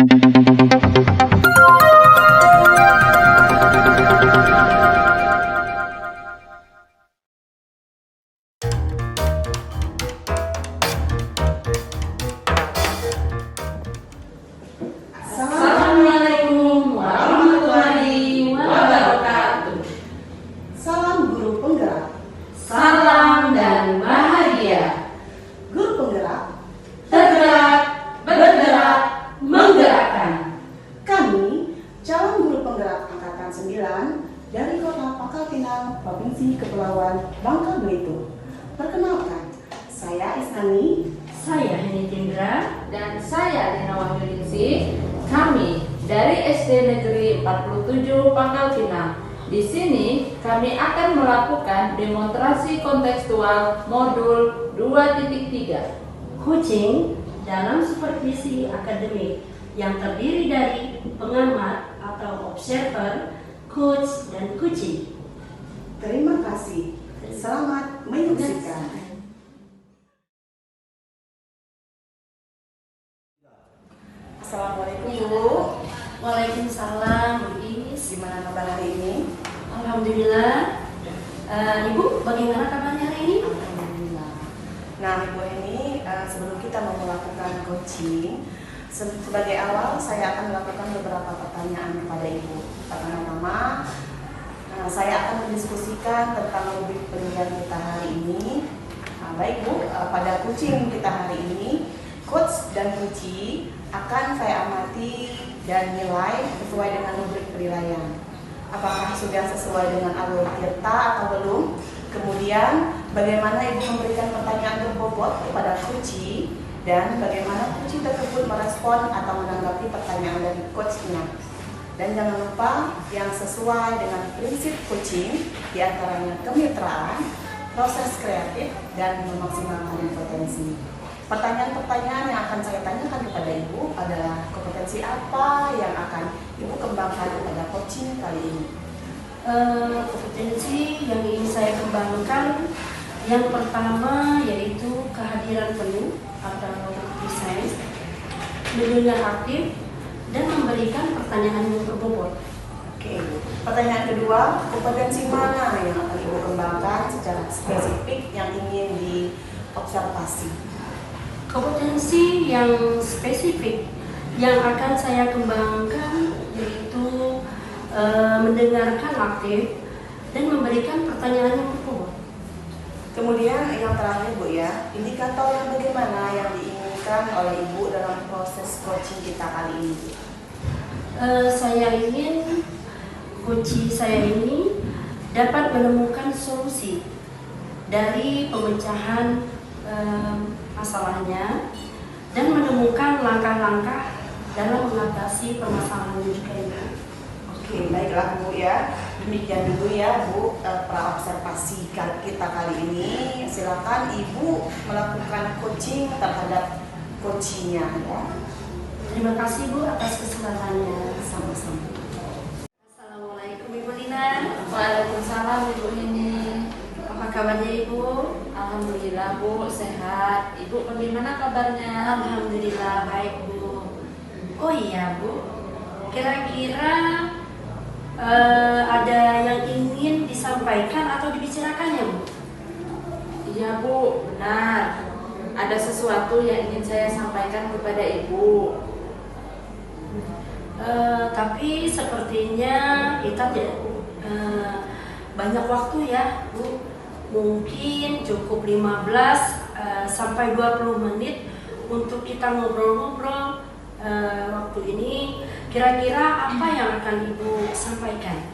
Assalamualaikum warahmatullahi wabarakatuh. Salam guru penggerak. Salam dan bahagia. Guru penggerak, Tergerak, bergerak, menggerakkan. kami calon guru penggerak angkatan 9 dari Kota Pangkal Pinang, Provinsi Kepulauan Bangka Belitung. Perkenalkan, saya Isnani. Saya Heni Tindra dan saya Dina Wahyuningsih. Kami dari SD Negeri 47 Pangkal Pinang. Di sini kami akan melakukan demonstrasi kontekstual modul 2.3. Coaching dalam supervisi akademik yang terdiri dari pengamat atau observer, coach, dan coaching. Terima kasih. Selamat menyaksikan. Assalamualaikum Bu. Waalaikumsalam, Bu Inis. Gimana kabar hari ini? Alhamdulillah. Ibu, bagaimana kabarnya hari ini? Alhamdulillah. Nah, Ibu ini sebelum kita mau melakukan coaching, sebagai awal saya akan melakukan beberapa pertanyaan kepada Ibu. Pertama-tama, saya akan mendiskusikan tentang rubrik penilaian kita hari ini. Baik Bu, pada coaching kita hari ini, coach dan coachee akan saya amati dan nilai sesuai dengan rubrik penilaian. Apakah sudah sesuai dengan alur tirta atau belum? Kemudian bagaimana Ibu memberikan pertanyaan berbobot kepada coachee dan bagaimana coachee tersebut merespon atau menanggapi pertanyaan dari coachnya. Dan jangan lupa yang sesuai dengan prinsip coaching, diantaranya kemitraan, proses kreatif, dan memaksimalkan potensi. Pertanyaan-pertanyaan yang akan saya tanyakan kepada Ibu adalah kompetensi apa yang akan Ibu kembangkan pada coaching kali ini? Kompetensi yang ingin saya kembangkan yang pertama yaitu kehadiran penuh atau presence, mendengar aktif, dan memberikan pertanyaan yang berbobot. Oke, Ibu. Pertanyaan kedua, kompetensi mana yang akan Ibu kembangkan secara spesifik yang ingin diobservasi? Kompetensi yang spesifik yang akan saya kembangkan yaitu mendengarkan aktif dan memberikan pertanyaan yang berbobot. Kemudian yang terakhir Bu ya, indikator bagaimana yang diinginkan oleh Ibu dalam proses coaching kita kali ini? Saya ingin coaching saya ini dapat menemukan solusi dari pemecahan masalahnya dan menemukan langkah-langkah dalam mengatasi permasalahan juga ini. Oke, baiklah Bu ya. Demikian dulu ya Bu praobservasi kita kali ini. Silakan Ibu melakukan coaching terhadap coachingnya ya. Terima kasih Bu atas kesempatannya. Sama-sama. Assalamualaikum Ibu Lina. Waalaikumsalam Ibu Heni. Apa kabarnya Ibu? Alhamdulillah Bu, sehat. Ibu bagaimana kabarnya? Alhamdulillah baik Bu. Oh iya Bu, kira-kira ada yang ingin disampaikan atau dibicarakan ya Bu? Iya Bu, benar. Ada sesuatu yang ingin saya sampaikan kepada Ibu. Tapi sepertinya kita tidak banyak waktu ya Bu. Mungkin cukup 15 sampai 20 menit untuk kita ngobrol-ngobrol waktu ini. Kira-kira apa yang akan Ibu sampaikan?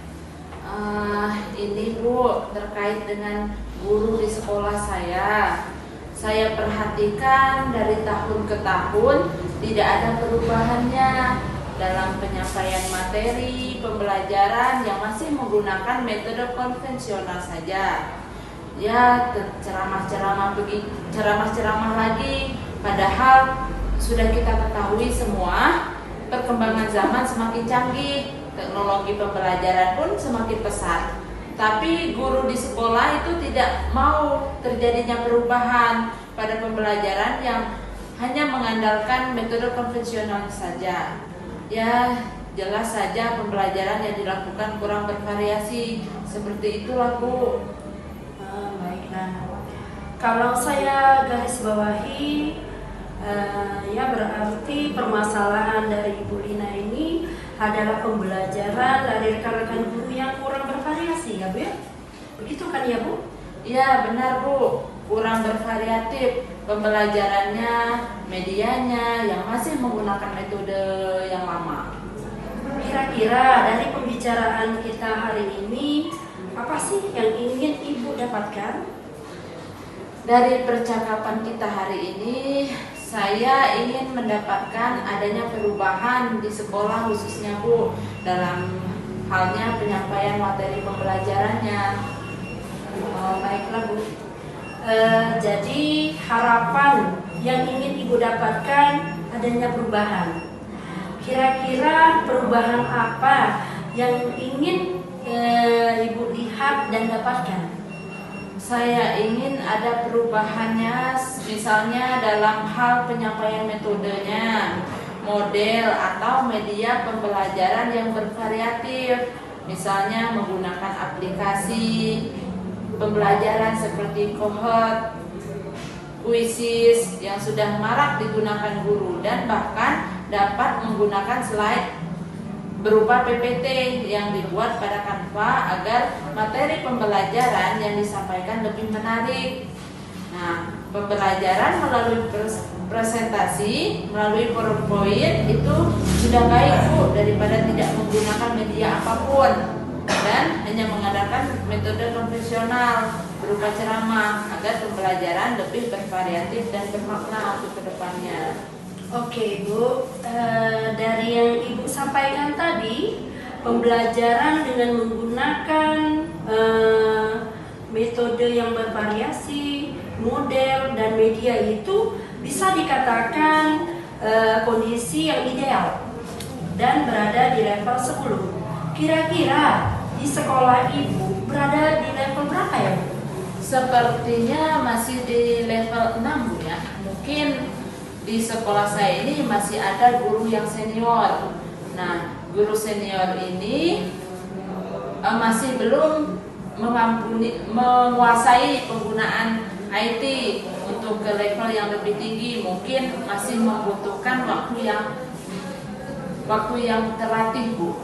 Ini Bu, terkait dengan guru di sekolah saya. Saya perhatikan dari tahun ke tahun tidak ada perubahannya dalam penyampaian materi, pembelajaran yang masih menggunakan metode konvensional saja. Ya, ceramah-ceramah lagi, padahal sudah kita ketahui semua perkembangan zaman semakin canggih, teknologi pembelajaran pun semakin pesat. Tapi guru di sekolah itu tidak mau terjadinya perubahan pada pembelajaran yang hanya mengandalkan metode konvensional saja. Ya, jelas saja pembelajaran yang dilakukan kurang bervariasi. Seperti itulah, Bu. Baiklah. Kalau saya garis bawahi, ya berarti permasalahan dari Ibu Lina ini adalah pembelajaran dari rekan-rekan guru yang kurang bervariasi, ya Bu ya? Begitu kan ya Bu? Ya, benar, Bu. Kurang bervariatif pembelajarannya, medianya yang masih menggunakan metode yang lama. Kira-kira dari pembicaraan kita hari ini, apa sih yang ingin Ibu dapatkan? Dari percakapan kita hari ini, saya ingin mendapatkan adanya perubahan di sekolah khususnya, Bu, dalam halnya penyampaian materi pembelajarannya. Baiklah Bu. Jadi harapan yang ingin Ibu dapatkan adanya perubahan. Kira-kira perubahan apa yang ingin Ibu lihat dan dapatkan? Saya ingin ada perubahannya, misalnya dalam hal penyampaian metodenya, model atau media pembelajaran yang bervariatif, misalnya menggunakan aplikasi pembelajaran seperti Cohort, Quizzes yang sudah marak digunakan guru, dan bahkan dapat menggunakan slide berupa PPT yang dibuat pada Canva agar materi pembelajaran yang disampaikan lebih menarik. Nah, pembelajaran melalui presentasi, melalui PowerPoint itu sudah baik, Bu, daripada tidak menggunakan media apapun dan hanya mengandalkan metode konvensional berupa ceramah agar pembelajaran lebih bervariatif dan bermakna untuk kedepannya. Oke Bu, dari yang Ibu sampaikan tadi, pembelajaran dengan menggunakan metode yang bervariasi, model dan media itu bisa dikatakan kondisi yang ideal dan berada di level 10. Kira-kira di sekolah Ibu berada di level berapa ya Bu? Sepertinya masih di level 6, Bu, ya. Mungkin di sekolah saya ini masih ada guru yang senior. Nah, guru senior ini masih belum menguasai penggunaan IT untuk ke level yang lebih tinggi. Mungkin masih membutuhkan waktu yang terlatih, Bu.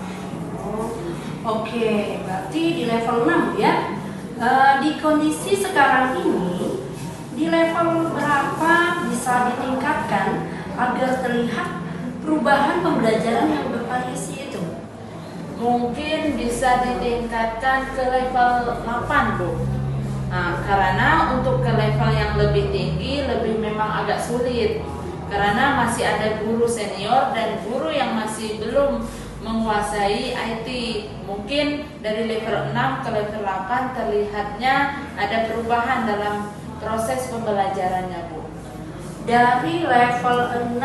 Oke, berarti di level 6 ya. Di kondisi sekarang ini, di level berapa bisa ditingkatkan agar terlihat perubahan pembelajaran yang bervariasi itu? Mungkin bisa ditingkatkan ke level 8, Bu. Nah, karena untuk ke level yang lebih tinggi lebih memang agak sulit. Karena masih ada guru senior dan guru yang masih belum menguasai IT. Mungkin dari level 6 ke level 8 terlihatnya ada perubahan dalam proses pembelajarannya, Bu. Dari level 6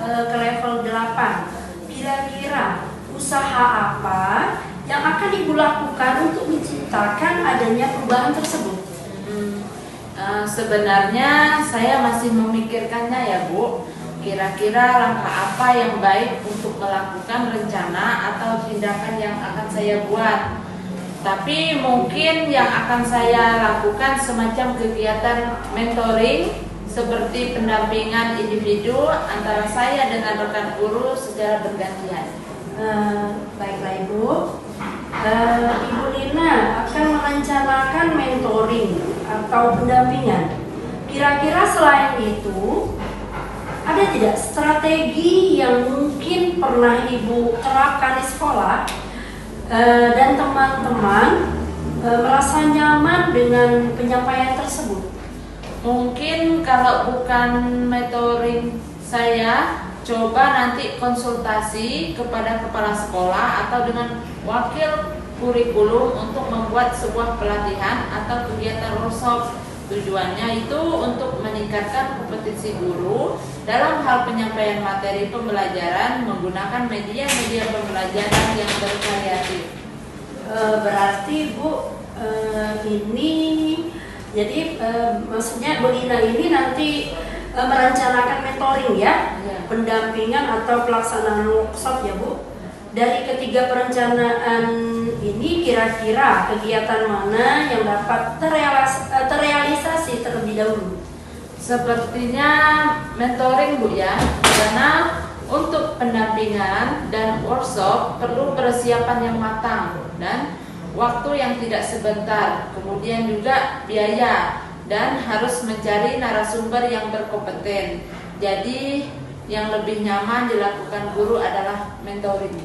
ke level 8, kira-kira usaha apa yang akan Ibu lakukan untuk menciptakan adanya perubahan tersebut? Sebenarnya saya masih memikirkannya, ya Bu. Kira-kira langkah apa yang baik untuk melakukan rencana atau tindakan yang akan saya buat. Tapi mungkin yang akan saya lakukan semacam kegiatan mentoring seperti pendampingan individu antara saya dengan rekan guru secara bergantian. Baiklah Ibu. Ibu Lina akan merencanakan mentoring atau pendampingan. Kira-kira selain itu, ada tidak strategi yang mungkin pernah Ibu terapkan di sekolah dan teman-teman merasa nyaman dengan penyampaian tersebut? Mungkin kalau bukan mentoring, saya coba nanti konsultasi kepada kepala sekolah atau dengan wakil kurikulum untuk membuat sebuah pelatihan atau kegiatan workshop. Tujuannya itu untuk meningkatkan kompetensi guru dalam hal penyampaian materi pembelajaran menggunakan media-media pembelajaran yang bervariatif. Berarti Bu, ini jadi maksudnya Bu Lina ini nanti merencanakan mentoring ya, Ya. pendampingan atau pelaksanaan workshop ya Bu. Dari ketiga perencanaan ini kira-kira kegiatan mana yang dapat terrealisasi terlebih dahulu? Sepertinya mentoring Bu ya, karena untuk pendampingan dan workshop perlu persiapan yang matang dan waktu yang tidak sebentar, kemudian juga biaya dan harus mencari narasumber yang berkompeten. Jadi yang lebih nyaman dilakukan guru adalah mentoring.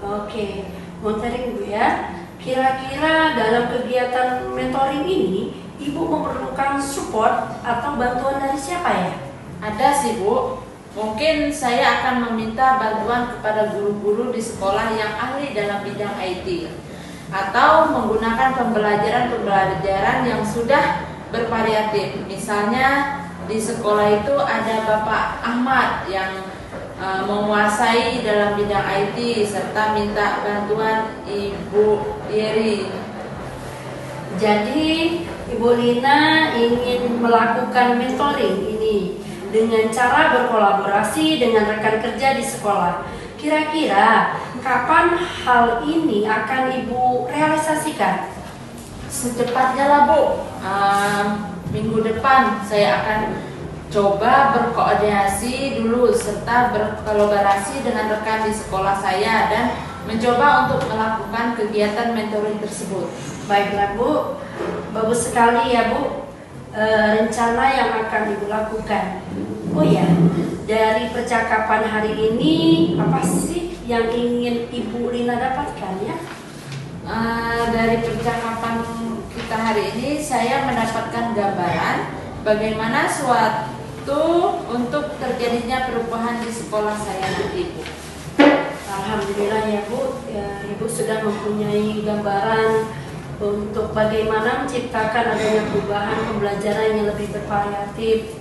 Oke, mentoring Bu ya. Kira-kira dalam kegiatan mentoring ini Ibu memerlukan support atau bantuan dari siapa ya? Ada sih Bu, mungkin saya akan meminta bantuan kepada guru-guru di sekolah yang ahli dalam bidang IT atau menggunakan pembelajaran yang sudah bervariatif. Misalnya di sekolah itu ada Bapak Ahmad yang menguasai dalam bidang IT serta minta bantuan Ibu Yeri. Jadi Ibu Lina ingin melakukan mentoring ini dengan cara berkolaborasi dengan rekan kerja di sekolah. Kira-kira kapan hal ini akan Ibu realisasikan? Secepatnya lah Bu, minggu depan saya akan coba berkoordinasi dulu serta berkolaborasi dengan rekan di sekolah saya dan mencoba untuk melakukan kegiatan mentoring tersebut. Baiklah Bu, bagus sekali ya Bu rencana yang akan Ibu lakukan. Oh ya, dari percakapan hari ini apa sih yang ingin Ibu Lina dapatkan ya? Dari percakapan kita hari ini saya mendapatkan gambaran bagaimana suatu untuk terjadinya perubahan di sekolah saya nanti Bu. Alhamdulillah ya Bu, ya, Ibu sudah mempunyai gambaran untuk bagaimana menciptakan adanya perubahan pembelajaran yang lebih bervariatif.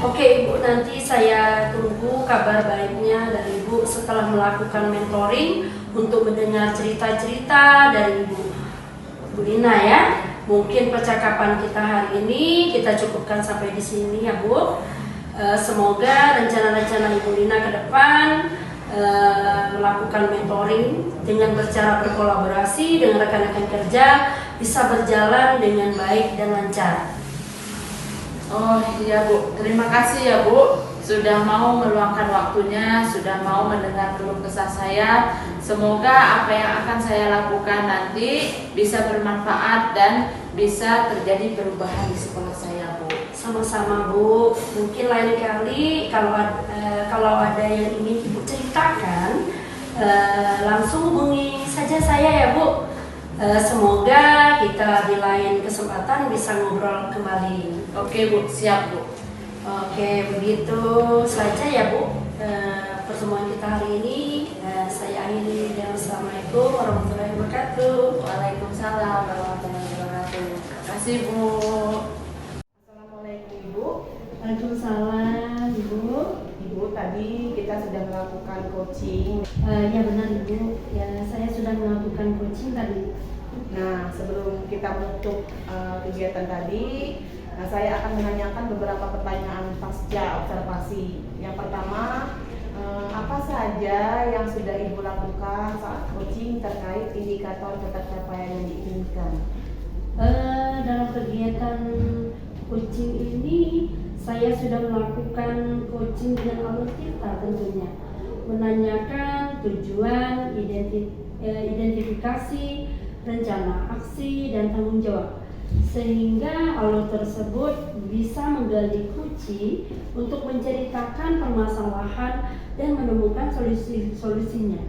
Oke Ibu, nanti saya tunggu kabar baiknya dari Ibu setelah melakukan mentoring untuk mendengar cerita-cerita dari Ibu Lina ya. Mungkin percakapan kita hari ini kita cukupkan sampai di sini ya Bu. Semoga rencana-rencana Ibu Lina ke depan melakukan mentoring dengan bercara berkolaborasi dengan rekan-rekan kerja bisa berjalan dengan baik dan lancar. Oh iya Bu, terima kasih ya Bu sudah mau meluangkan waktunya, sudah mau mendengar keluh kesah saya. Semoga apa yang akan saya lakukan nanti bisa bermanfaat dan bisa terjadi perubahan di sekolah saya Bu. Sama-sama Bu, mungkin lain kali kalau ada yang ingin Ibu ceritakan langsung hubungi saja saya ya Bu. Semoga kita di lain kesempatan bisa ngobrol kembali. Oke Bu, siap Bu. Oke, begitu saja ya Bu pertemuan kita hari ini. Saya akhiri dengan Assalamualaikum warahmatullahi wabarakatuh. Waalaikumsalam warahmatullahi wabarakatuh. Terima kasih Bu. Assalamualaikum Ibu. Waalaikumsalam Ibu. Ibu, tadi kita sudah melakukan coaching. Ya benar Ibu, ya saya sudah melakukan coaching tadi. Nah, sebelum kita menutup kegiatan tadi, saya akan menanyakan beberapa pertanyaan pasca observasi. Yang pertama, apa saja yang sudah Ibu lakukan saat coaching terkait indikator pencapaian yang diinginkan? Dalam kegiatan coaching ini saya sudah melakukan coaching dengan alur kita tentunya, menanyakan tujuan, identifikasi, rencana aksi dan tanggung jawab, sehingga alur tersebut bisa menggali kunci untuk menceritakan permasalahan dan menemukan solusinya.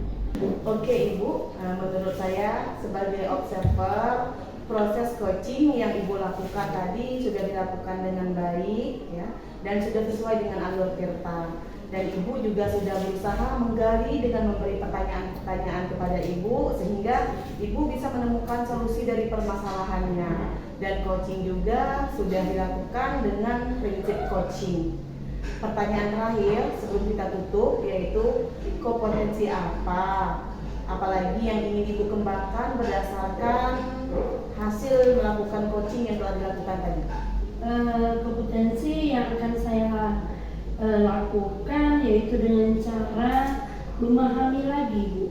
Oke Ibu, menurut saya sebagai observer, proses coaching yang Ibu lakukan tadi sudah dilakukan dengan baik ya, dan sudah sesuai dengan alur tirta. Dan Ibu juga sudah berusaha menggali dengan memberi pertanyaan-pertanyaan kepada Ibu sehingga Ibu bisa menemukan solusi dari permasalahannya. Dan coaching juga sudah dilakukan dengan prinsip coaching. Pertanyaan terakhir sebelum kita tutup yaitu kompetensi apa? Apalagi yang ingin Ibu kembangkan berdasarkan hasil melakukan coaching yang telah dilakukan tadi. kompetensi yang akan saya lakukan yaitu dengan cara memahami lagi Bu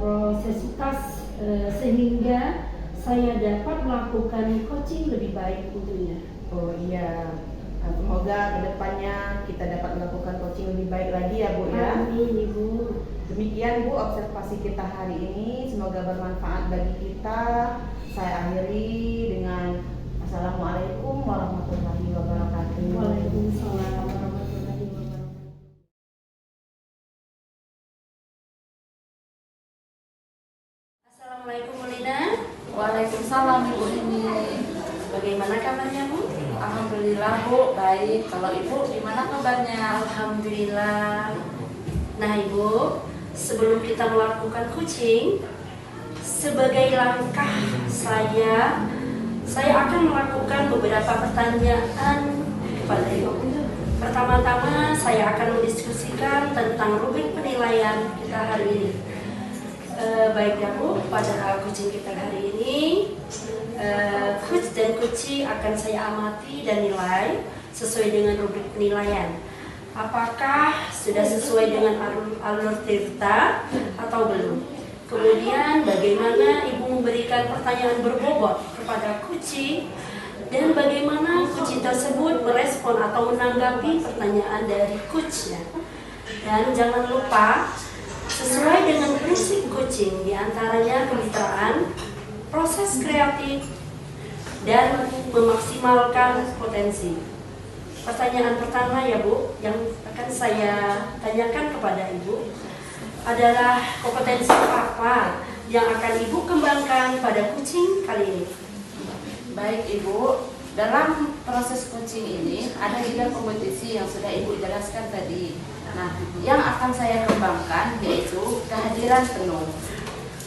prosesitas sehingga saya dapat melakukan coaching lebih baik tentunya. Oh iya, semoga kedepannya kita dapat melakukan coaching lebih baik lagi ya Bu ya. Amin Ibu. Demikian Bu observasi kita hari ini, semoga bermanfaat bagi kita. Saya akhiri dengan Assalamualaikum warahmatullahi wabarakatuh. Waalaikumsalam warahmatullahi wabarakatuh. Assalamualaikum Bu Lina. Waalaikumsalam Ibu ini. Bagaimana kabarnya Bu? Alhamdulillah Bu, baik. Kalau Ibu gimana kabarnya? Alhamdulillah. Nah Ibu, sebelum kita melakukan coaching, sebagai langkah saya akan melakukan beberapa pertanyaan kepada Ibu. Pertama-tama saya akan mendiskusikan tentang rubrik penilaian kita hari ini. Baik ya Bu, pada coaching kita hari ini, coach dan coachee akan saya amati dan nilai sesuai dengan rubrik penilaian. Apakah sudah sesuai dengan alur Tirta atau belum? Kemudian bagaimana Ibu memberikan pertanyaan berbobot kepada coachee dan bagaimana coachee tersebut merespon atau menanggapi pertanyaan dari coachnya. Dan jangan lupa sesuai dengan prinsip coaching, diantaranya kemitraan, proses kreatif, dan memaksimalkan potensi. Pertanyaan pertama ya Bu, yang akan saya tanyakan kepada Ibu adalah kompetensi apa yang akan Ibu kembangkan pada coaching kali ini? Baik Ibu, dalam proses coaching ini ada 3 kompetensi yang sudah Ibu jelaskan tadi. Nah, yang akan saya kembangkan yaitu kehadiran penuh,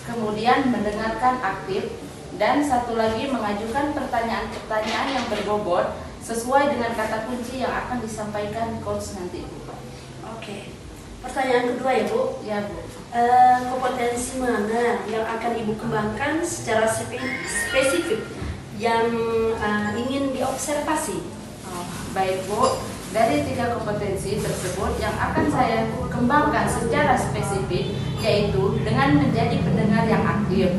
kemudian mendengarkan aktif, dan satu lagi mengajukan pertanyaan-pertanyaan yang berbobot sesuai dengan kata kunci yang akan disampaikan coach nanti Bu. Oke. Pertanyaan kedua ya Bu. Ya Bu. Kompetensi mana yang akan Ibu kembangkan secara spesifik yang ingin diobservasi? Baik Bu, dari 3 kompetensi tersebut yang akan saya kembangkan secara spesifik yaitu dengan menjadi pendengar yang aktif.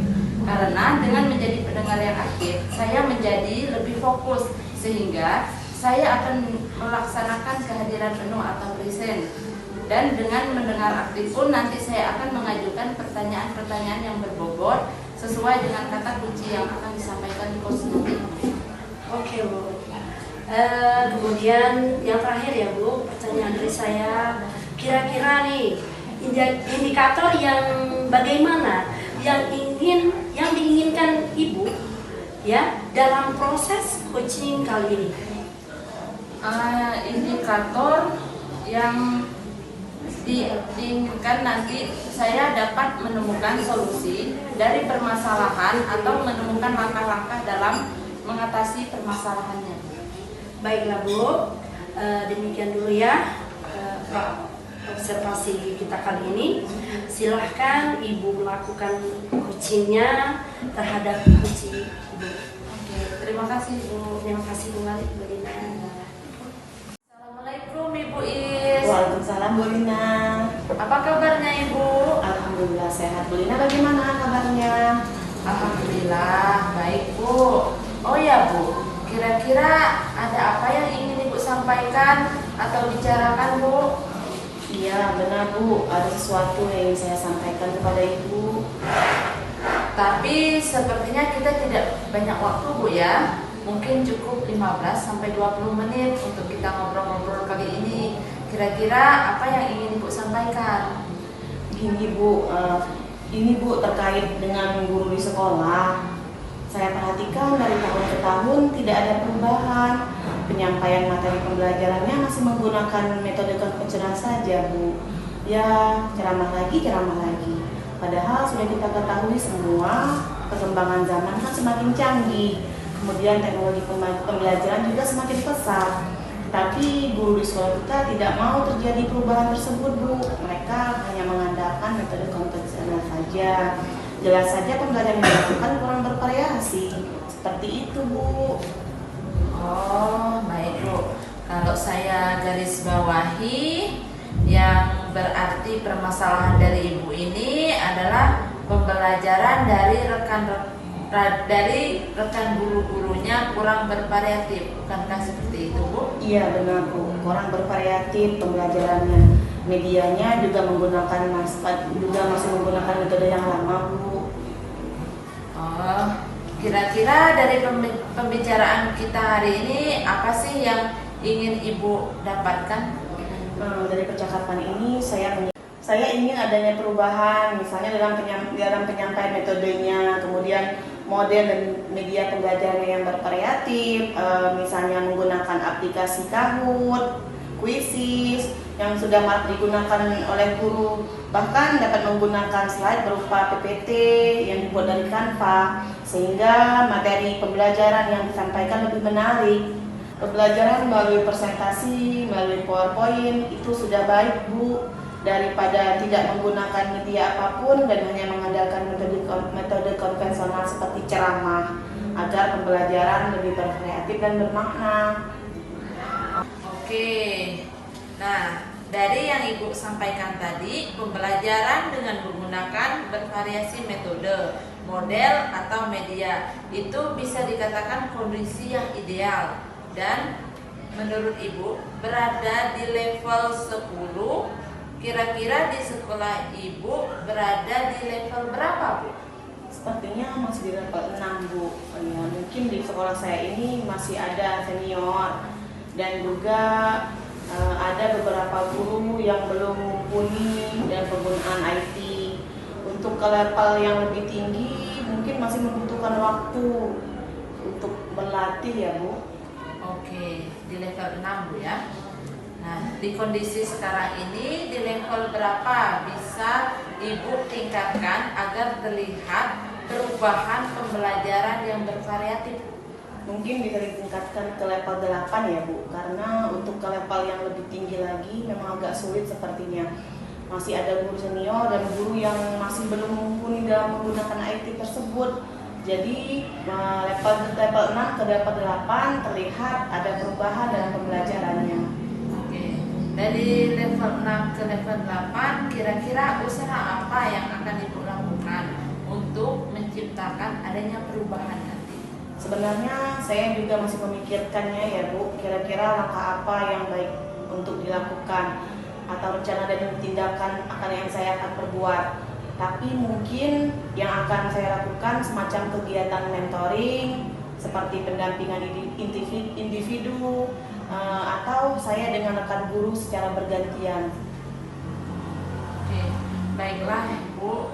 Karena dengan menjadi pendengar yang aktif, saya menjadi lebih fokus sehingga saya akan melaksanakan kehadiran penuh atau present. Dan dengan mendengar aktif pun nanti saya akan mengajukan pertanyaan-pertanyaan yang berbobot sesuai dengan kata kunci yang akan disampaikan coach nanti. Oke Bu. Kemudian yang terakhir ya Bu, pertanyaan dari saya, kira-kira nih indikator yang bagaimana yang diinginkan Ibu ya dalam proses coaching kali ini? Indikator yang diinginkan nanti saya dapat menemukan solusi dari permasalahan atau menemukan langkah-langkah dalam mengatasi permasalahannya. Baiklah Bu, demikian dulu ya observasi kita kali ini. Silahkan Ibu melakukan coachingnya terhadap coaching Ibu. Oke, terima kasih Bu. Terima kasih kembali Bu Lina. Assalamualaikum Ibu Is. Waalaikumsalam Bu Lina. Apa kabarnya Ibu? Alhamdulillah sehat. Bu Lina bagaimana kabarnya? Alhamdulillah baik Bu. Oh ya Bu, kira-kira ada apa yang ingin Ibu sampaikan atau bicarakan Bu? Iya benar Bu, ada sesuatu yang ingin saya sampaikan kepada Ibu. Tapi sepertinya kita tidak banyak waktu Bu ya. Mungkin cukup 15 sampai 20 menit untuk kita ngobrol-ngobrol kali ini. Kira-kira apa yang ingin Ibu sampaikan? Gini Bu, ini Bu terkait dengan guru di sekolah. Saya perhatikan dari tahun ke tahun tidak ada perubahan. Penyampaian materi pembelajarannya masih menggunakan metode konvensional saja Bu. Ya ceramah lagi. Padahal sudah kita ketahui semua perkembangan zaman kan semakin canggih. Kemudian teknologi pembelajaran juga semakin pesat. Tapi guru di sekolah kita tidak mau terjadi perubahan tersebut Bu. Mereka hanya mengandalkan metode konvensional saja. Jelas saja pembelajaran yang dilakukan kurang bervariasi. Seperti itu Bu. Oh, baik Bu. Kalau saya garis bawahi, yang berarti permasalahan dari Ibu ini adalah pembelajaran dari rekan guru-gurunya kurang bervariatif, bukankah seperti itu Bu? Iya benar Bu, kurang bervariatif pembelajarannya. Medianya juga masih menggunakan metode yang lama Bu. Oh, kira-kira dari pembicaraan kita hari ini apa sih yang ingin Ibu dapatkan? Dari percakapan ini saya ingin adanya perubahan, misalnya dalam penyampaian metodenya, kemudian model dan media pembelajaran yang bervariatif, misalnya menggunakan aplikasi Kahoot, Quizzes yang sudah digunakan oleh guru, bahkan dapat menggunakan slide berupa PPT yang dibuat dari Canva, sehingga materi pembelajaran yang disampaikan lebih menarik. Pembelajaran melalui presentasi, melalui PowerPoint itu sudah baik Bu, daripada tidak menggunakan media apapun dan hanya mengandalkan metode konvensional seperti ceramah, agar pembelajaran lebih berkreatif dan bermakna. Oke, nah dari yang Ibu sampaikan tadi, pembelajaran dengan menggunakan bervariasi metode, model atau media itu bisa dikatakan kondisi yang ideal dan menurut Ibu berada di level 10. Kira-kira di sekolah Ibu berada di level berapa Bu? Sepertinya masih di level 6 Bu. Ya, mungkin di sekolah saya ini masih ada senior dan juga ada beberapa guru yang belum mumpuni dalam penggunaan IT. Untuk ke level yang lebih tinggi mungkin masih membutuhkan waktu untuk berlatih ya Bu. Oke, di level 6 Bu ya. Nah, di kondisi sekarang ini di level berapa bisa Ibu tingkatkan agar terlihat perubahan pembelajaran yang bervariatif? Mungkin bisa ditingkatkan ke level 8 ya Bu, karena untuk ke level yang lebih tinggi lagi memang agak sulit sepertinya. Masih ada guru senior dan guru yang masih belum mumpuni dalam menggunakan IT tersebut. Jadi level 6 ke level 8 terlihat ada perubahan dalam pembelajarannya. Oke, dari level 6 ke level 8 kira-kira usaha apa yang akan Ibu lakukan untuk menciptakan adanya perubahan nanti? Sebenarnya saya juga masih memikirkannya ya Bu, kira-kira langkah apa yang baik untuk dilakukan atau rencana dan tindakan yang saya akan perbuat. Tapi mungkin yang akan saya lakukan semacam kegiatan mentoring seperti pendampingan individu atau saya dengan rekan guru secara bergantian. Oke, baiklah Ibu.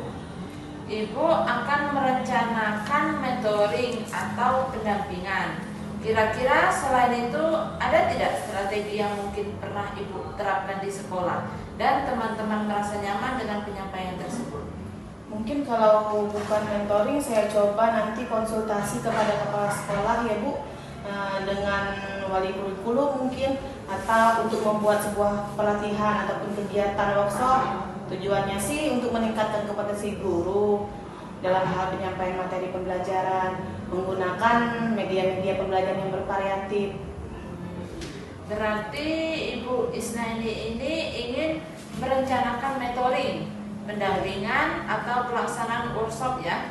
Ibu akan merencanakan mentoring atau pendampingan. Kira-kira selain itu ada tidak strategi yang mungkin pernah Ibu terapkan di sekolah dan teman-teman merasa nyaman dengan penyampaian tersebut? Mungkin kalau bukan mentoring, saya coba nanti konsultasi kepada kepala sekolah ya Bu, dengan wali kurikulum mungkin, atau untuk membuat sebuah pelatihan ataupun kegiatan workshop. Tujuannya sih untuk meningkatkan kompetensi guru dalam hal penyampaian materi pembelajaran, menggunakan media-media pembelajaran yang bervariatif. Berarti Ibu Isnaini ini ingin merencanakan mentoring, pendampingan atau pelaksanaan workshop ya.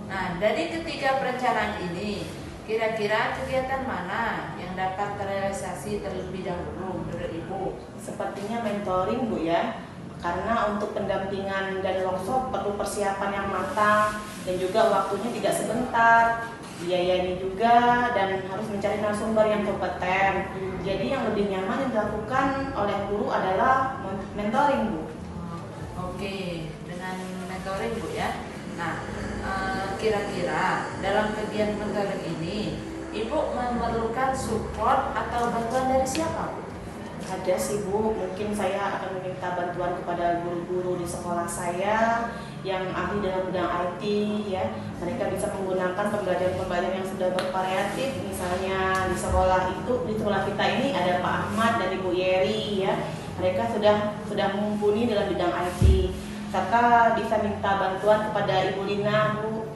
Nah, dari ketiga perencanaan ini, kira-kira kegiatan mana yang dapat terrealisasi terlebih dahulu menurut Ibu? Sepertinya mentoring Bu ya, karena untuk pendampingan dan workshop perlu persiapan yang matang dan juga waktunya tidak sebentar, biayanya juga, dan harus mencari narasumber yang kompeten. Jadi yang lebih nyaman yang dilakukan oleh guru adalah mentoring Bu. Oke, dengan mentoring Bu ya. Nah, kira-kira dalam kegiatan mentoring ini Ibu memerlukan support atau bantuan dari siapa Bu? Ada sih Bu, mungkin saya akan meminta bantuan kepada guru-guru di sekolah saya yang ahli dalam bidang IT ya. Mereka bisa menggunakan pembelajaran yang sudah bervariatif. Misalnya di sekolah kita ini ada Pak Ahmad dan Ibu Yeri ya. Mereka sudah mumpuni dalam bidang IT. Serta bisa minta bantuan kepada Ibu Lina Bu.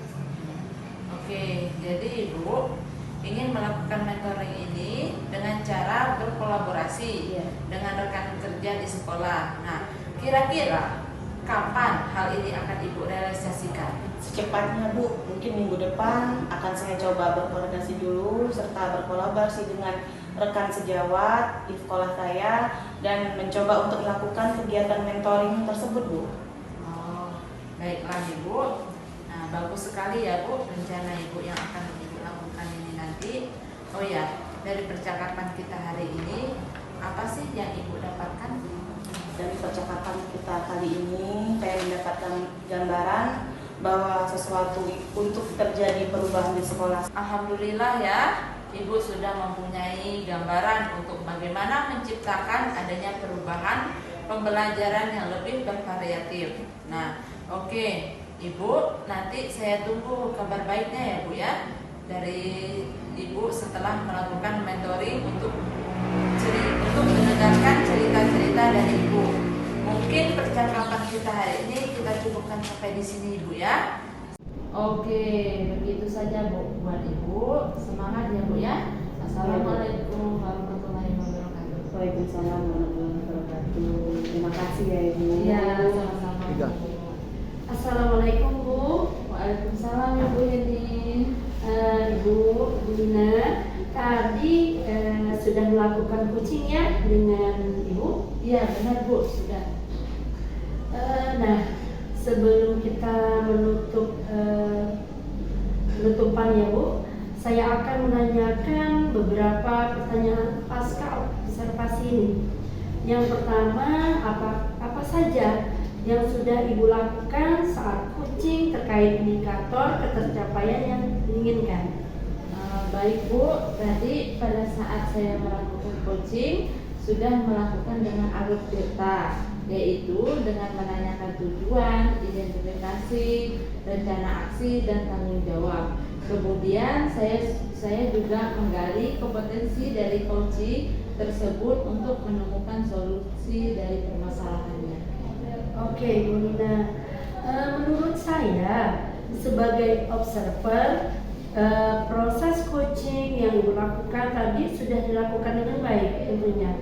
Oke, jadi Ibu ingin melakukan mentoring ini dengan cara berkolaborasi dengan rekan kerja di sekolah. Nah, kira-kira kapan hal ini akan Ibu realisasikan? Secepatnya Bu, mungkin minggu depan akan saya coba berkoordinasi dulu serta berkolaborasi dengan rekan sejawat di sekolah saya dan mencoba untuk melakukan kegiatan mentoring tersebut Bu. Oh, baiklah Ibu. Nah, bagus sekali ya Bu rencana Ibu yang akan Ibu lakukan ini nanti. Oh ya, dari percakapan kita hari ini, apa sih yang Ibu dapatkan? Dari percakapan kita kali ini, saya mendapatkan gambaran bahwa sesuatu untuk terjadi perubahan di sekolah. Alhamdulillah ya, Ibu sudah mempunyai gambaran untuk bagaimana menciptakan adanya perubahan pembelajaran yang lebih bervariatif. Nah, oke, Ibu, nanti saya tunggu kabar baiknya ya Bu ya dari Ibu setelah melakukan mentoring untuk mendengarkan cerita-cerita dari Ibu. Mungkin percakapan kita hari ini kita cukupkan sampai di sini Ibu ya. Oke, begitu saja Bu buat Ibu. Semangat ya Bu ya. Assalamualaikum warahmatullahi wabarakatuh. Waalaikumsalam warahmatullahi wabarakatuh. Terima kasih ya Ibu. Iya, sama-sama. Assalamualaikum Bu. Waalaikumsalam Ibu Yeni. Ibu Lina, tadi sudah melakukan coaching ya dengan Ibu? Iya benar Bu, sudah. Nah, sebelum kita menutup penutupan ya Bu, saya akan menanyakan beberapa pertanyaan pasca observasi ini. Yang pertama, apa saja yang sudah Ibu lakukan saat coaching terkait indikator ketercapaian yang diinginkan? Baik Bu, tadi pada saat saya melakukan coaching sudah melakukan dengan alur data, yaitu dengan menanyakan tujuan, identifikasi, rencana aksi, dan tanggung jawab. Kemudian saya juga menggali kompetensi dari coaching tersebut untuk menemukan solusi dari permasalahannya. Oke, Bu Nina. Menurut saya sebagai observer, proses coaching yang Ibu lakukan tadi sudah dilakukan dengan baik tentunya,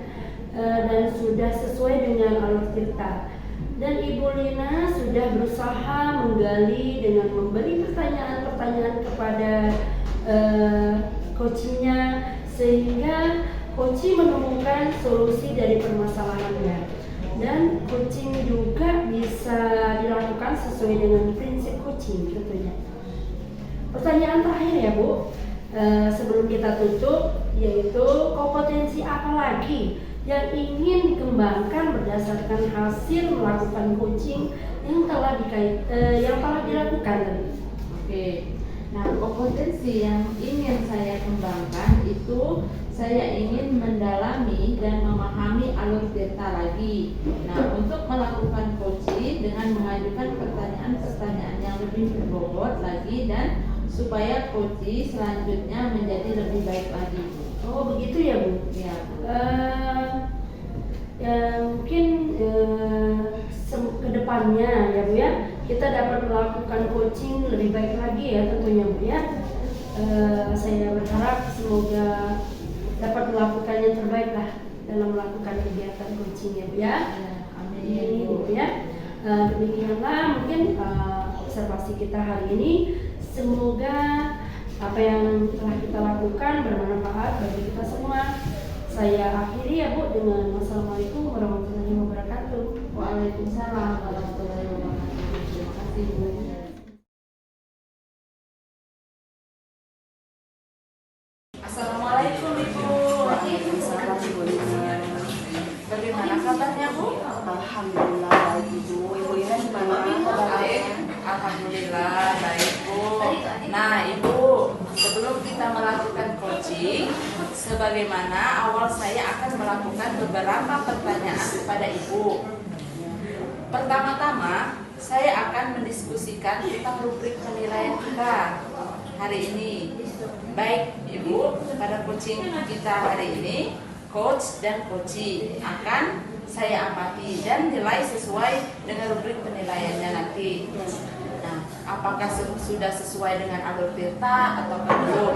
dan sudah sesuai dengan alur cerita. Dan Ibu Lina sudah berusaha menggali dengan memberi pertanyaan-pertanyaan kepada coachingnya, sehingga coaching menemukan solusi dari permasalahannya. Dan coaching juga bisa dilakukan sesuai dengan prinsip coaching tentunya. Pertanyaan terakhir ya Bu, sebelum kita tutup, yaitu kompetensi apa lagi yang ingin dikembangkan berdasarkan hasil melakukan coaching yang telah dilakukan tadi? Oke, nah kompetensi yang ingin saya kembangkan itu saya ingin mendalami dan memahami alur data lagi. Nah, untuk melakukan coaching dengan mengajukan pertanyaan-pertanyaan yang lebih berbobot lagi dan supaya coaching selanjutnya menjadi lebih baik lagi. Oh begitu ya Bu? Ya. Mungkin ke depannya ya Bu ya, kita dapat melakukan coaching lebih baik lagi ya tentunya Bu ya. Saya berharap semoga dapat melakukan yang terbaik lah dalam melakukan kegiatan coaching ya Bu ya. Amin Bu ya. Demikianlah mungkin observasi kita hari ini. Semoga apa yang telah kita lakukan bermanfaat bagi kita semua. Saya akhiri ya Bu dengan wassalamualaikum warahmatullahi wabarakatuh. Waalaikumsalam warahmatullahi wabarakatuh. Terima kasih Bu. Assalamualaikum Ibu. Waalaikumsalam Ibu Lina. Bagaimana kabarnya Bu? Alhamdulillah baik Ibu. Ibu Lina gimana kabarnya? Alhamdulillah baik Bu. Nah Ibu, sebelum kita melakukan coaching, sebagaimana awal saya akan melakukan beberapa pertanyaan kepada Ibu. Pertama-tama, saya akan mendiskusikan tentang rubrik penilaian kita hari ini. Baik Ibu, pada coaching kita hari ini, coach dan coachee akan saya amati dan nilai sesuai dengan rubrik penilaiannya nanti. Nah, apakah sudah sesuai dengan alur tirta atau belum.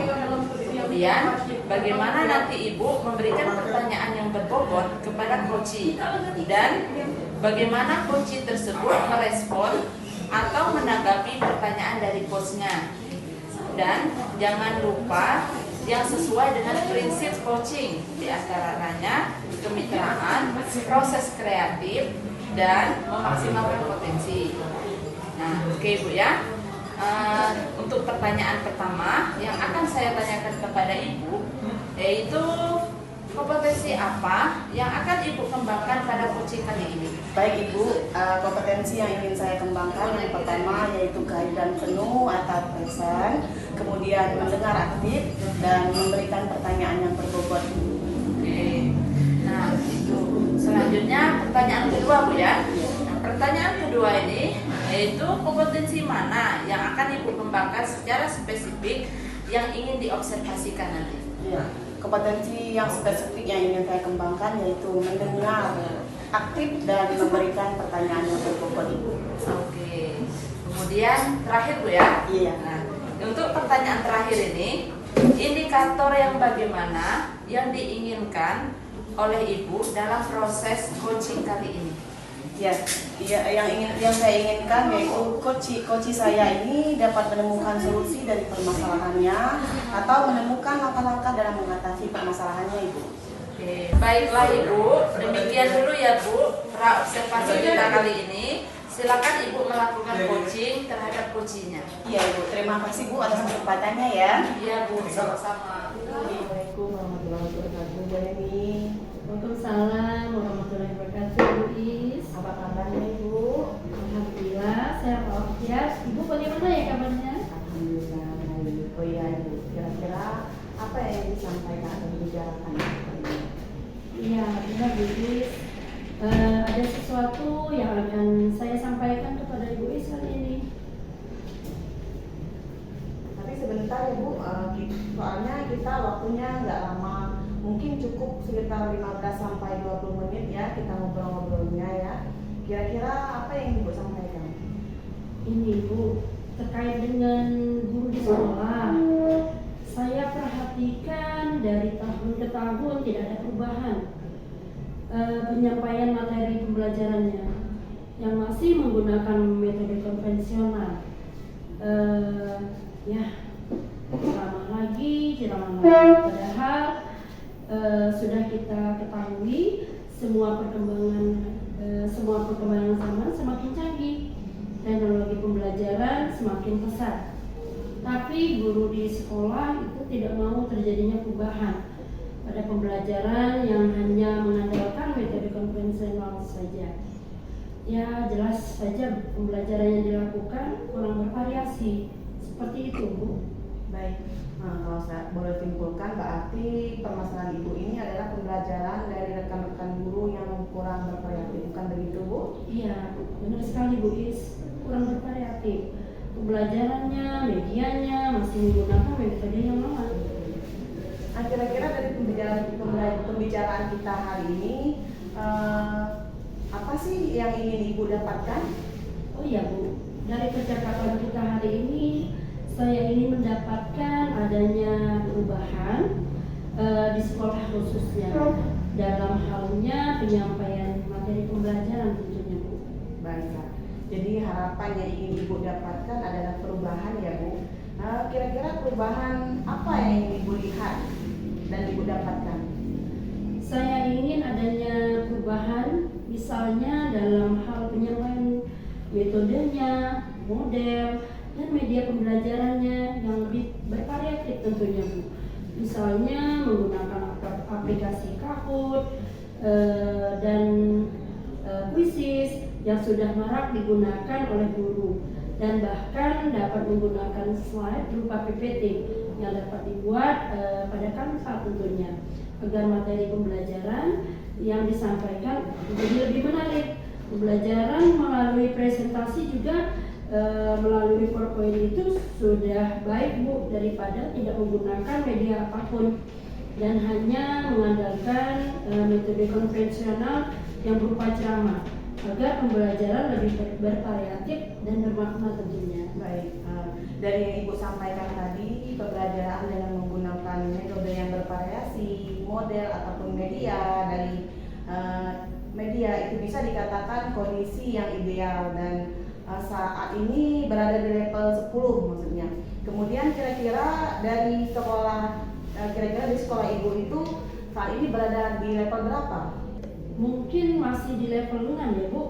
Kemudian bagaimana nanti Ibu memberikan pertanyaan yang berbobot kepada coach dan bagaimana coach tersebut merespon atau menanggapi pertanyaan dari coachnya. Dan jangan lupa yang sesuai dengan prinsip coaching, di antaranya kemitraan, proses kreatif, dan memaksimalkan potensi. Nah, oke Bu ya. Untuk pertanyaan pertama yang akan saya tanyakan kepada Ibu, yaitu kompetensi apa yang akan Ibu kembangkan pada coaching kali ini? Baik Ibu, kompetensi yang ingin saya kembangkan yang pertama yaitu kehadiran penuh atau present, kemudian mendengar aktif dan memberikan pertanyaan yang berbobot. Oke. Nah, itu. Selanjutnya pertanyaan kedua Bu ya. Nah, pertanyaan kedua ini yaitu kompetensi mana yang akan Ibu kembangkan secara spesifik yang ingin diobservasikan nanti? Ya, kompetensi yang spesifik yang ingin saya kembangkan yaitu mendengar aktif dan memberikan pertanyaan yang berbobot Ibu. Oke. Kemudian terakhir Bu ya. Iya. Nah, untuk pertanyaan terakhir ini, indikator yang bagaimana yang diinginkan oleh Ibu dalam proses coaching kali ini? Ya, yang saya inginkan yaitu coach saya ini dapat menemukan solusi dari permasalahannya atau menemukan langkah-langkah dalam mengatasi permasalahannya Ibu. Oke, baiklah Ibu, demikian dulu ya Bu pra-observasi kita kali ini. Silakan Ibu melakukan coaching terhadap coachingnya. Iya Ibu, terima kasih Bu atas kesempatannya ya. Iya Bu, sama-sama. Assalamualaikum warahmatullahi wabarakatuh. Bu Eni, Waalaikumsalam warahmatullahi wabarakatuh, Bu Is. apa kabarnya Ibu? Alhamdulillah, saya walafiat. Ibu bagaimana ya kabarnya? Alhamdulillah baik. Oh iya Ibu, kira-kira apa yang disampaikan atau dibicarakan? Iya, benar Bu Is. Ada sesuatu yang akan saya sampaikan kepada Ibu Is kali ini. Tapi sebentar ya Bu, soalnya kita waktunya nggak lama, mungkin cukup sekitar 15 sampai 20 menit ya kita ngobrol-ngobrolnya ya. Kira-kira apa yang Ibu sampaikan? Ini Bu, terkait dengan guru di sekolah. Saya perhatikan dari tahun ke tahun tidak ada perubahan penyampaian materi pembelajarannya yang masih menggunakan metode konvensional. Ya, ceramah lagi. Padahal sudah kita ketahui semua perkembangan zaman semakin canggih, teknologi pembelajaran semakin pesat. Tapi guru di sekolah itu tidak mau terjadinya perubahan pada pembelajaran yang hanya mengandalkan metode konvensional saja. Ya, jelas saja pembelajaran yang dilakukan kurang bervariasi. Seperti itu, Bu. Baik, kalau saya boleh simpulkan berarti permasalahan Ibu ini adalah pembelajaran dari rekan-rekan guru yang kurang bervariatif, bukan begitu Bu? Iya, benar sekali Bu Is. Kurang bervariatif. Pembelajarannya, medianya masih menggunakan metode yang lama. Nah, kira-kira dari pembicaraan kita hari ini, apa sih yang ingin Ibu dapatkan? Oh iya Bu, dari percakapan kita hari ini saya ingin mendapatkan adanya perubahan di sekolah khususnya dalam halnya penyampaian materi pembelajaran tentunya Bu. Baiklah. Jadi harapan yang ingin Ibu dapatkan adalah perubahan ya Bu. Kira-kira perubahan apa yang ingin Ibu lihat dan Ibu dapatkan? Saya ingin adanya perubahan misalnya dalam hal penyampaian metodenya, model, dan media pembelajarannya yang lebih bervariatif tentunya Bu. Misalnya menggunakan aplikasi Kahoot dan Quizzes yang sudah marak digunakan oleh guru, dan bahkan dapat menggunakan slide berupa PPT yang dapat dibuat pada Canva tentunya, agar materi pembelajaran yang disampaikan menjadi lebih menarik. Pembelajaran melalui presentasi juga melalui PowerPoint itu sudah baik Bu, daripada tidak menggunakan media apapun dan hanya mengandalkan metode konvensional yang berupa ceramah. agar pembelajaran lebih bervariatif dan bermakna tentunya. Baik, dari yang Ibu sampaikan tadi, pembelajaran dengan menggunakan metode yang bervariasi, model ataupun media dari media itu bisa dikatakan kondisi yang ideal dan saat ini berada di level 10 maksudnya. Kemudian kira-kira dari sekolah, kira-kira di sekolah Ibu itu saat ini berada di level berapa? Mungkin masih di level 6 ya Bu.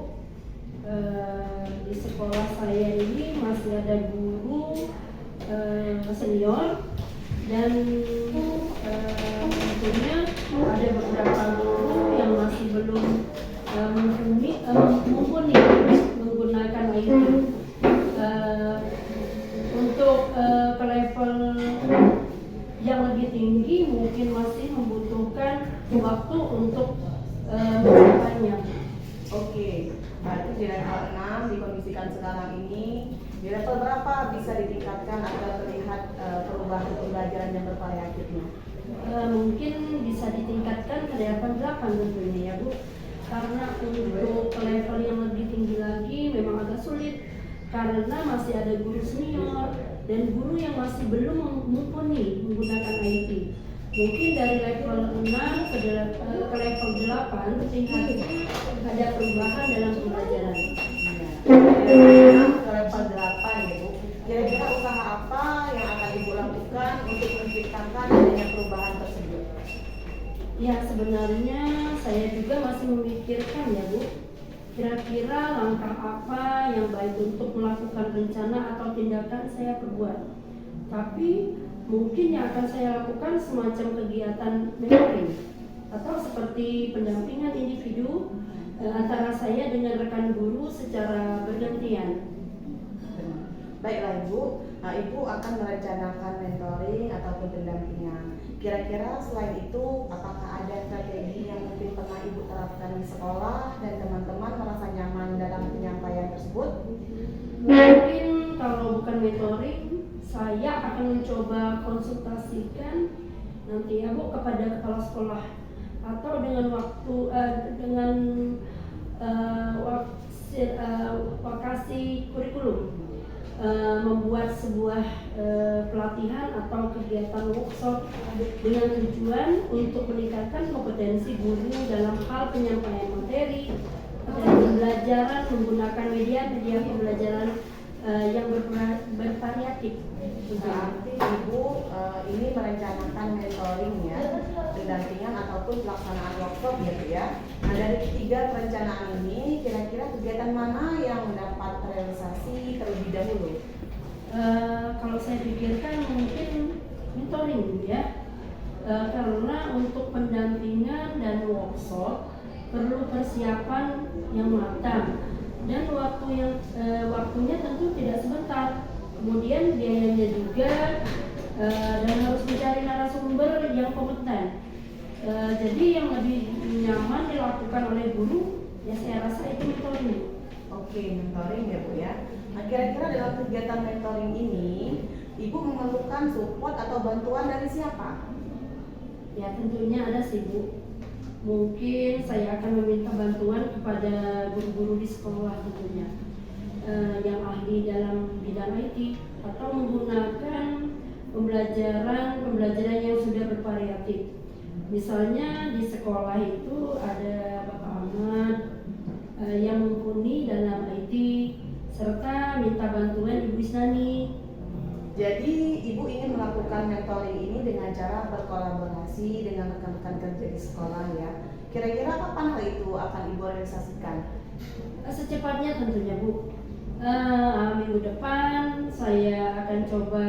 Di sekolah saya ini masih ada guru senior dan tentunya ada beberapa guru yang masih belum mumpuni menggunakan IT. Untuk ke level yang lebih tinggi mungkin masih membutuhkan waktu untuk melakukannya. Oke, berarti di level 6 dikondisikan sekarang ini, di level berapa bisa ditingkatkan agar terlihat perubahan pembelajaran yang bervariatifnya? Mungkin bisa ditingkatkan ke level 8 tentunya ya Bu, karena untuk ke level yang lebih tinggi lagi memang agak sulit karena masih ada guru senior dan guru yang masih belum mumpuni menggunakan IT. Mungkin dari level 6 ke level 8 terlihat ada perubahan dalam pembelajaran. Ke level 8 ya Bu. Kira-kira usaha apa yang akan Ibu lakukan untuk menciptakan adanya perubahan tersebut? Ya sebenarnya saya juga masih memikirkan ya Bu, kira-kira langkah apa yang baik untuk melakukan rencana atau tindakan saya perbuat. Tapi mungkin yang akan saya lakukan semacam kegiatan mentoring atau seperti pendampingan individu antara saya dengan rekan guru secara bergantian. Baiklah Ibu, Ibu akan merencanakan mentoring ataupun pendampingan. Kira-kira selain itu, apakah ada strategi yang mungkin pernah Ibu terapkan di sekolah dan teman-teman merasa nyaman dalam penyampaian tersebut? Mungkin kalau bukan mentoring, saya akan mencoba konsultasikan nanti ya Bu kepada kepala sekolah atau dengan wakasi kurikulum, membuat sebuah pelatihan atau kegiatan workshop dengan tujuan untuk meningkatkan kompetensi guru dalam hal penyampaian materi dan pembelajaran menggunakan media pembelajaran yang bervariatif. Berarti Ibu ini merencanakan mentoring ya, pendampingan ataupun pelaksanaan workshop ya Bu ya. Nah dari ketiga perencanaan ini, kira-kira kegiatan mana yang mendapat realisasi terlebih dahulu? Kalau saya pikirkan mungkin mentoring ya, karena untuk pendampingan dan workshop perlu persiapan yang matang dan waktunya tentu tidak sebentar. Kemudian biayanya juga dan harus mencari narasumber yang kompeten. Jadi yang lebih nyaman dilakukan oleh guru ya saya rasa itu mentoring. Oke, mentoring ya Bu ya. Nah kira-kira dalam kegiatan mentoring ini, Ibu memerlukan support atau bantuan dari siapa? Ya tentunya ada sih Bu. Mungkin saya akan meminta bantuan kepada guru-guru di sekolah tentunya yang ahli dalam bidang IT atau menggunakan pembelajaran yang sudah bervariatif. Misalnya di sekolah itu ada Bapak Ahmad yang mumpuni dalam IT serta minta bantuan Ibu Isnani. Jadi Ibu ingin melakukan mentoring ini dengan cara berkolaborasi dengan rekan-rekan kerja di sekolah ya. Kira-kira kapan hal itu akan Ibu realisasikan? Secepatnya tentunya Bu. Minggu depan saya akan coba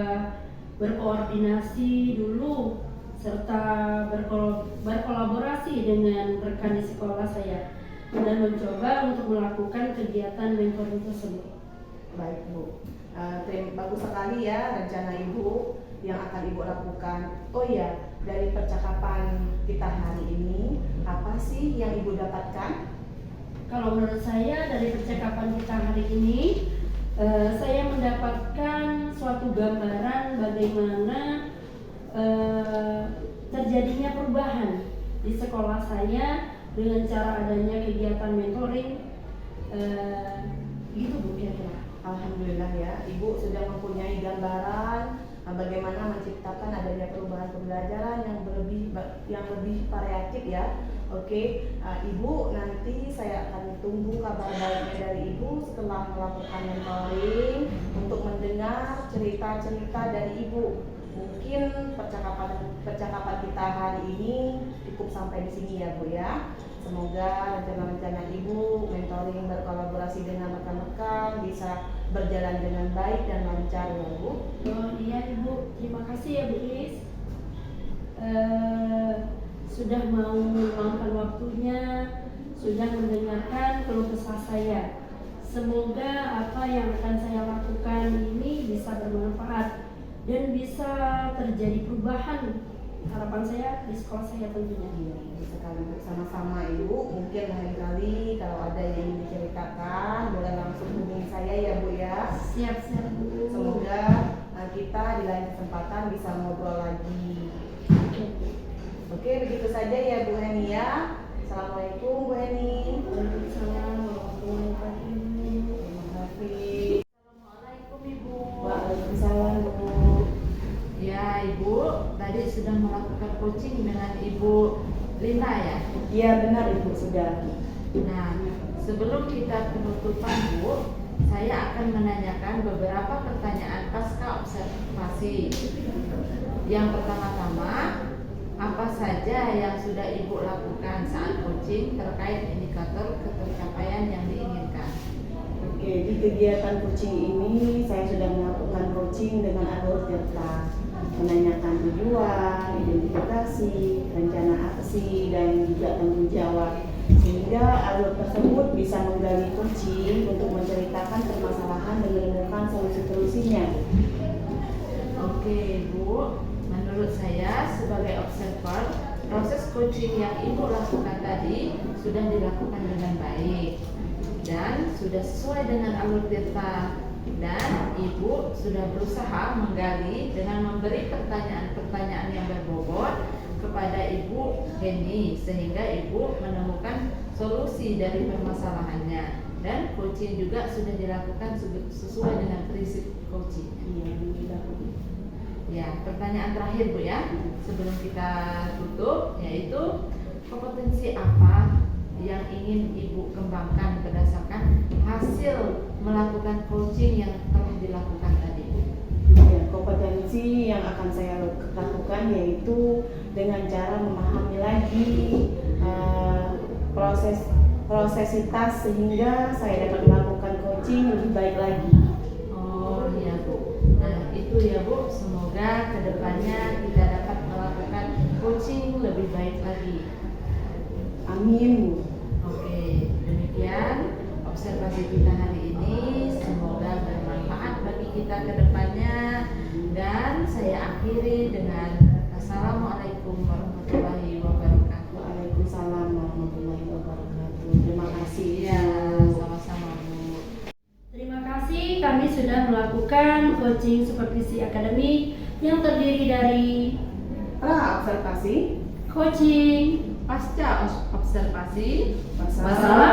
berkoordinasi dulu serta berkolaborasi dengan rekan di sekolah saya dan mencoba untuk melakukan kegiatan mentoring tersebut. Baik Bu, bagus sekali ya rencana Ibu yang akan Ibu lakukan. Oh iya, dari percakapan kita hari ini, apa sih yang Ibu dapatkan? Kalau menurut saya dari percakapan kita hari ini, saya mendapatkan suatu gambaran bagaimana terjadinya perubahan di sekolah saya dengan cara adanya kegiatan mentoring Gitu Bu kira-kira. Alhamdulillah ya, Ibu sudah mempunyai gambaran bagaimana menciptakan adanya perubahan pembelajaran yang lebih variatif ya. Oke, Ibu, nanti saya akan tunggu kabar baiknya dari Ibu setelah melakukan mentoring untuk mendengar cerita-cerita dari Ibu. Mungkin percakapan kita hari ini cukup sampai di sini ya Bu ya. Semoga rencana-rencana Ibu mentoring berkolaborasi dengan rekan-rekan bisa berjalan dengan baik dan lancar ya Bu. Oh iya Ibu, terima kasih ya Bu Is. Sudah mau meluangkan waktunya, sudah mendengarkan keluh kesah saya. Semoga apa yang akan saya lakukan ini bisa bermanfaat dan bisa terjadi perubahan. Harapan saya di sekolah saya tentunya. Iya, sekali Bu, sama-sama Ibu. Mungkin lain kali kalau ada yang ingin diceritakan boleh langsung hubungi saya ya Bu ya. Siap-siap Bu. Semoga kita di lain kesempatan bisa ngobrol lagi. Oke, begitu saja ya Bu Heni ya. Assalamualaikum Bu Heni. Waalaikumsalam warahmatullahi wabarakatuh. Terima kasih. Assalamualaikum Ibu. Waalaikumsalam Bu. Ya Ibu, tadi sudah melakukan coaching dengan Ibu Lina ya. Iya benar Ibu sudah. Nah, sebelum kita penutupan Bu, saya akan menanyakan beberapa pertanyaan pasca observasi. Yang pertama-tama, apa saja yang sudah Ibu lakukan saat coaching terkait indikator ketercapaian yang diinginkan? Oke, di kegiatan coaching ini saya sudah melakukan coaching dengan alur cerita, menanyakan tujuan, identifikasi, rencana aksi, dan juga tanggung jawab. Sehingga alur tersebut bisa menggali coaching untuk menceritakan permasalahan dan menemukan solusi-solusinya. Oke Bu, menurut saya sebagai observer, proses coaching yang Ibu lakukan tadi sudah dilakukan dengan baik dan sudah sesuai dengan alur tirta, dan Ibu sudah berusaha menggali dengan memberi pertanyaan-pertanyaan yang berbobot kepada Ibu Heni sehingga Ibu menemukan solusi dari permasalahannya, dan coaching juga sudah dilakukan sesuai dengan prinsip coaching. Ya, pertanyaan terakhir Bu ya, sebelum kita tutup, yaitu kompetensi apa yang ingin Ibu kembangkan berdasarkan hasil melakukan coaching yang telah dilakukan tadi Bu? Ya, kompetensi yang akan saya lakukan yaitu dengan cara memahami lagi prosesitas sehingga saya dapat melakukan coaching lebih baik lagi. Oh iya Bu. Nah itu ya Bu, semoga kedepannya kita dapat melakukan coaching lebih baik lagi. Amin Bu. Oke, demikian observasi kita hari ini. Semoga bermanfaat bagi kita kedepannya. Dan saya akhiri dengan Assalamualaikum warahmatullahi wabarakatuh. Waalaikumsalam warahmatullahi wabarakatuh. Terima kasih Ya, sama-sama Bu. Terima kasih, kami sudah melakukan coaching supervisi akademik yang terdiri dari observasi, coaching, Pasca observasi, masalah